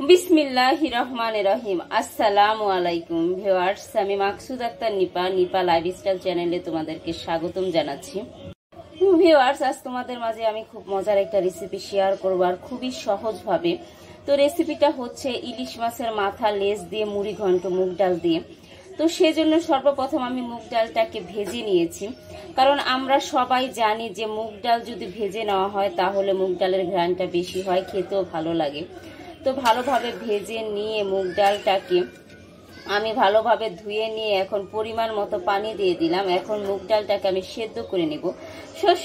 বিসমিল্লাহির রহমানির রহিম। আসসালামু আলাইকুম ভিউয়ার্স, আমি মাকসুদ আক্তার নিপা লাইফস্টাইল চ্যানেলে তোমাদেরকে স্বাগতম জানাচ্ছি। ভিউয়ার্স, আজ তোমাদের মাঝে আমি খুব মজার একটা রেসিপি শেয়ার করব, আর খুবই সহজভাবে। তো রেসিপিটা হচ্ছে ইলিশ মাছের মাথা লেজ দিয়ে মুড়ি ঘন্ট মুগ ডাল দিয়ে। তো সেজন্য সর্বপ্রথম আমি মুগ ডালটাকে ভেজে নিয়েছি, কারণ আমরা সবাই জানি যে মুগ ডাল যদি ভেজে নেওয়া হয় তাহলে মুগ ডালের ঘ্রাণটা বেশি হয়, খেতেও ভালো লাগে। তো ভালোভাবে ভেজে নিয়ে মুগ ডালটাকে আমি ভালোভাবে ধুয়ে নিয়ে এখন পরিমাণ মতো পানি দিয়ে দিলাম। এখন মুগ ডালটাকে আমি সেদ্ধ করে নিব।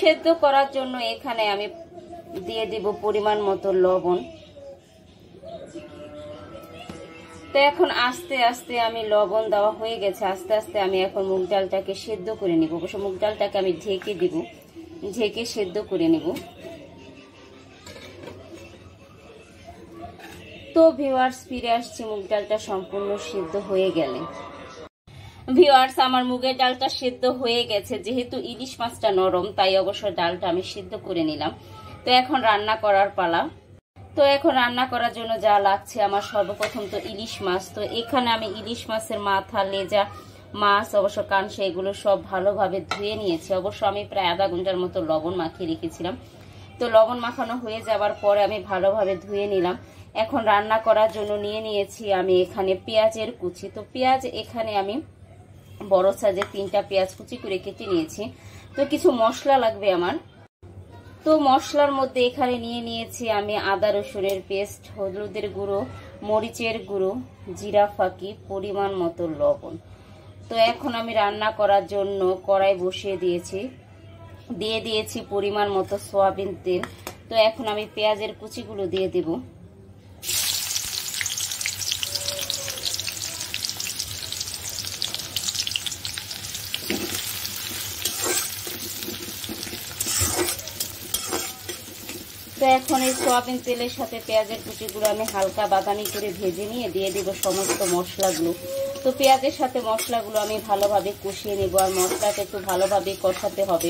সেদ্ধ করার জন্য এখানে আমি দিয়ে দিব পরিমাণ মতো লবণ। তো এখন আস্তে আস্তে আমি লবণ দেওয়া হয়ে গেছে, আস্তে আস্তে আমি এখন মুগ ডালটাকে সেদ্ধ করে নিব। অবশ্য মুগ ডালটাকে আমি ঢেকে দিব, ঢেকে সেদ্ধ করে নিব। তো ভিউয়ার্স, ফিরে আসছি মুগ ডালটা সম্পূর্ণ সিদ্ধ হয়ে গেলে। ভিউয়ার্স, আমার মুগের ডালটা সিদ্ধ হয়ে গেছে। যেহেতু ইলিশ মাছটা নরম, তাই অবশ্য ডালটা আমি সিদ্ধ করে নিলাম। তো এখন রান্না করার পালা। তো এখন রান্না করার জন্য যা লাগছে আমার, সর্বপ্রথম তো ইলিশ মাছ। তো এখানে আমি ইলিশ মাছের মাথা, লেজা, মাছ, অবশ্য কানসা, এগুলো সব ভালোভাবে ধুয়ে নিয়েছি। অবশ্য আমি প্রায় আধা ঘন্টার মতো লবণ মাখিয়ে রেখেছিলাম। তো লবণ মাখানো হয়ে যাওয়ার পরে আমি ভালোভাবে ধুয়ে নিলাম। এখন রান্না করার জন্য নিয়ে নিয়েছি আমি এখানে পেঁয়াজের কুচি। তো পেঁয়াজ এখানে আমি বড় সাইজের 3টা পেঁয়াজ কুচি করে কেটে নিয়েছি। তো কিছু মশলা লাগবে আমার। তো মশলার মধ্যে এখানে নিয়ে নিয়েছি আমি আদা রসুনের পেস্ট, হলুদের গুঁড়ো, মরিচের গুঁড়ো, জিরা ফাঁকি, পরিমাণ মতো লবণ। তো এখন আমি রান্না করার জন্য কড়াই বসিয়ে দিয়েছি, দিয়ে দিয়েছি পরিমাণ মতো সয়াবিন তেল। তো এখন আমি পেঁয়াজের কুচিগুলো দিয়ে দেব। তো এখন এই সয়াবিন তেলের সাথে পেঁয়াজের কুচিগুলো আমি হালকা বাদামি করে ভেজে নিয়ে দিয়ে দেব সমস্ত মশলাগুলো। তো পেঁয়াজের সাথে মশলাগুলো আমি ভালোভাবে কষিয়ে নেব, আর মশলাটা একটু ভালোভাবে কষাতে হবে।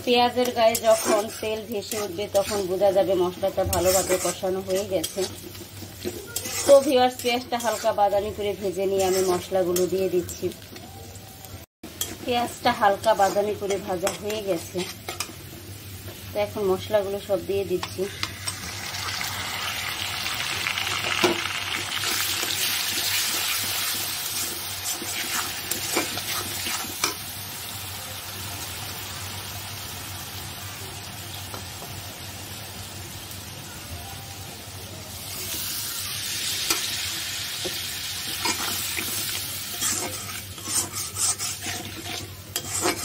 পেঁয়াজের গায়ে যখন তেল ভেসে উঠবে তখন বোঝা যাবে মশলাটা ভালোভাবে কষানো হয়ে গেছে। তো ভিউয়ার্স, পেঁয়াজটা হালকা বাদামি করে ভেজে নিয়ে আমি মশলাগুলো দিয়ে দিচ্ছি। পেঁয়াজটা হালকা বাদামি করে ভাজা হয়ে গেছে। তো এখন মশলাগুলো সব দিয়ে দিচ্ছি।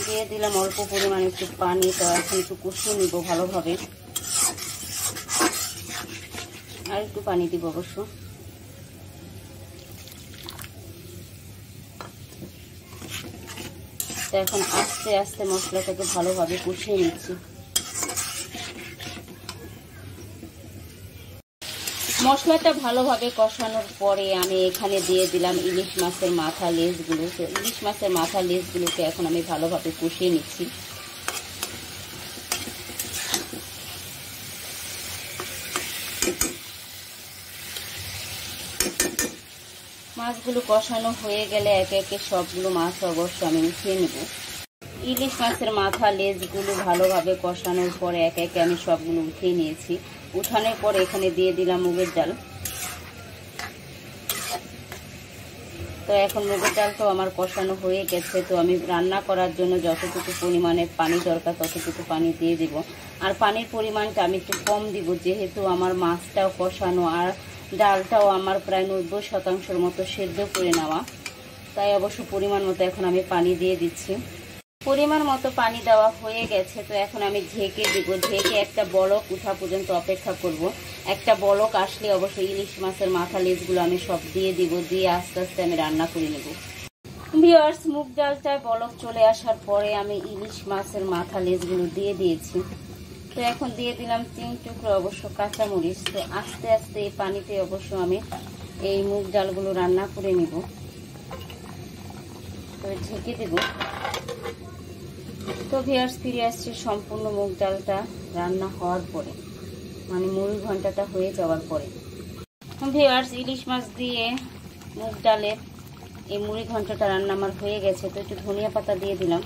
দিয়ে দিলাম অল্প পরিমাণে একটু পানি। তো এখন একটু কষিয়ে নিব ভালোভাবে, আর একটু পানি দিব অবশ্য। তো এখন আস্তে আস্তে মশলাটাকে ভালোভাবে কষিয়ে নিচ্ছি। মশলাটা ভালোভাবে কষানোর পরে আমি এখানে দিয়ে দিলাম ইলিশ মাছের মাথা লেজগুলো। তো ইলিশ মাছের মাথা লেজগুলোকে এখন আমি ভালোভাবে কষিয়ে নিচ্ছি। মাছগুলো কষানো হয়ে গেলে একে একে সবগুলো মাছ অবশ্য আমি উঠিয়ে নেব। ইলিশ মাছের মাথা লেজগুলো ভালোভাবে কষানোর পরে একে একে আমি সবগুলো উঠিয়ে নিয়েছি। উঠানোর পরে এখানে দিয়ে দিলাম মুগের ডাল। তো এখন মুগের ডালটাও আমার কষানো হয়ে গেছে। তো আমি রান্না করার জন্য যতটুকু পরিমাণে পানি দরকার ততটুকু পানি দিয়ে দিব। আর পানির পরিমাণটা আমি একটু কম দিব, যেহেতু আমার মাছটাও কষানো আর ডালটাও আমার প্রায় 90% মতো সেদ্ধ করে নেওয়া, তাই অবশ্য পরিমাণ মতো এখন আমি পানি দিয়ে দিচ্ছি। পরিমাণ মতো পানি দেওয়া হয়ে গেছে। তো এখন আমি ঢেকে দিব, ঢেকে একটা বলক উঠা পর্যন্ত অপেক্ষা করব। একটা বলক আসলে অবশ্যই ইলিশ মাছের মাথা লেজগুলো আমি সব দিয়ে দিব, দিয়ে আস্তে আস্তে আমি রান্না করে নেব। ভিউয়ার্স, মুগ ডালটায় বলক চলে আসার পরে আমি ইলিশ মাছের মাথা লেজগুলো দিয়ে দিয়েছি। তো এখন দিয়ে দিলাম 3 টুকরো অবশ্য কাঁচামরিচ। তো আস্তে আস্তে এই পানিতে অবশ্য আমি এই মুগ ডালগুলো রান্না করে নিব। তো ঢেকে দেব। তো ভিউয়ার্স, ফিরে আসছে সম্পূর্ণ মুগ ডালটা রান্না হওয়ার পরে। মানে মুড়ি ঘন্টাটা হয়ে যাওয়ার পরে। ভিউয়ার্স, ইলিশ মাছ দিয়ে মুগ ডালের এই মুড়ি ঘন্টাটা রান্না আমার হয়ে গেছে। তো একটু ধনিয়া পাতা দিয়ে দিলাম।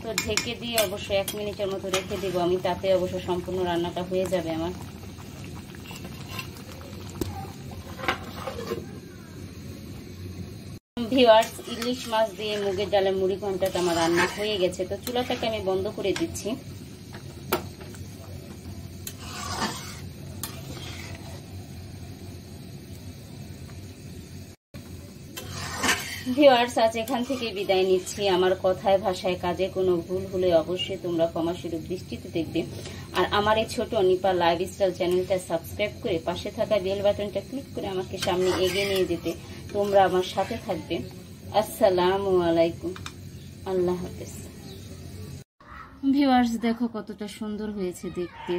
তো ঢেকে দিয়ে অবশ্যই 1 মিনিটের মতো রেখে দেবো আমি, তাতে অবশ্য সম্পূর্ণ রান্নাটা হয়ে যাবে আমার। ভিউয়ার্স, ইলিশ মাছ দিয়ে মুগের ডালের মুড়ি ঘন্টাটা আমার রান্না হয়ে গেছে। তো চুলাটাকে আমি বন্ধ করে দিচ্ছি। ভিউয়ার্স, আজ এখান থেকে বিদায় নিচ্ছি। আমার কথায় ভাষায় কাজে কোনো ভুল হলে অবশ্যই তোমরা ক্ষমাসুলভ দৃষ্টিতে দেখবে। আর আমার এই ছোট নিপা লাইফস্টাইল চ্যানেলটা সাবস্ক্রাইব করে পাশে থাকা বেল বাটনটা ক্লিক করে আমাকে সামনে এগিয়ে নিয়ে যেতে তোমরা আমার সাথে থাকবে। আসসালামু আলাইকুম, আল্লাহ হাফেজ। ভিউয়ার্স, দেখো কতটা সুন্দর হয়েছে দেখতে।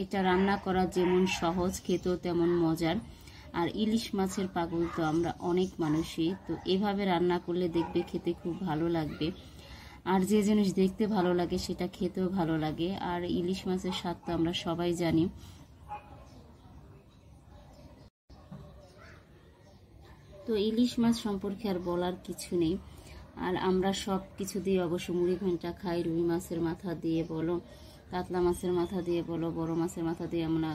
এটা রান্না করা যেমন সহজ, খেতেও তেমন মজার। আর ইলিশ মাছের পাগল তো আমরা অনেক মানুষই, তো এভাবে রান্না করলে দেখবে খেতে খুব ভালো লাগবে। আর যে জিনিস দেখতে ভালো লাগে সেটা খেতেও ভালো লাগে। আর ইলিশ মাছের স্বাদ তো আমরা সবাই জানি। তো ইলিশ মাছ সম্পর্কে আর বলার কিছু নেই। আর আমরা সব কিছু দিয়ে অবশ্য মুড়ি ঘন্টা খাই। রুই মাছের মাথা দিয়ে বলো, কাতলা মাছের মাথা দিয়ে বলো, বড় মাছের মাথা দিয়ে আমরা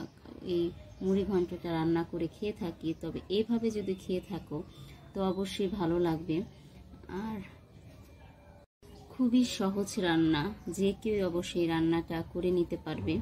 এই মুড়ি ঘন্টাটা রান্না করে খেয়ে থাকি। তবে এভাবে যদি খেয়ে থাকো তো অবশ্যই ভালো লাগবে। আর খুবই সহজ রান্না, যে কেউ অবশ্যই রান্নাটা করে নিতে পারবে।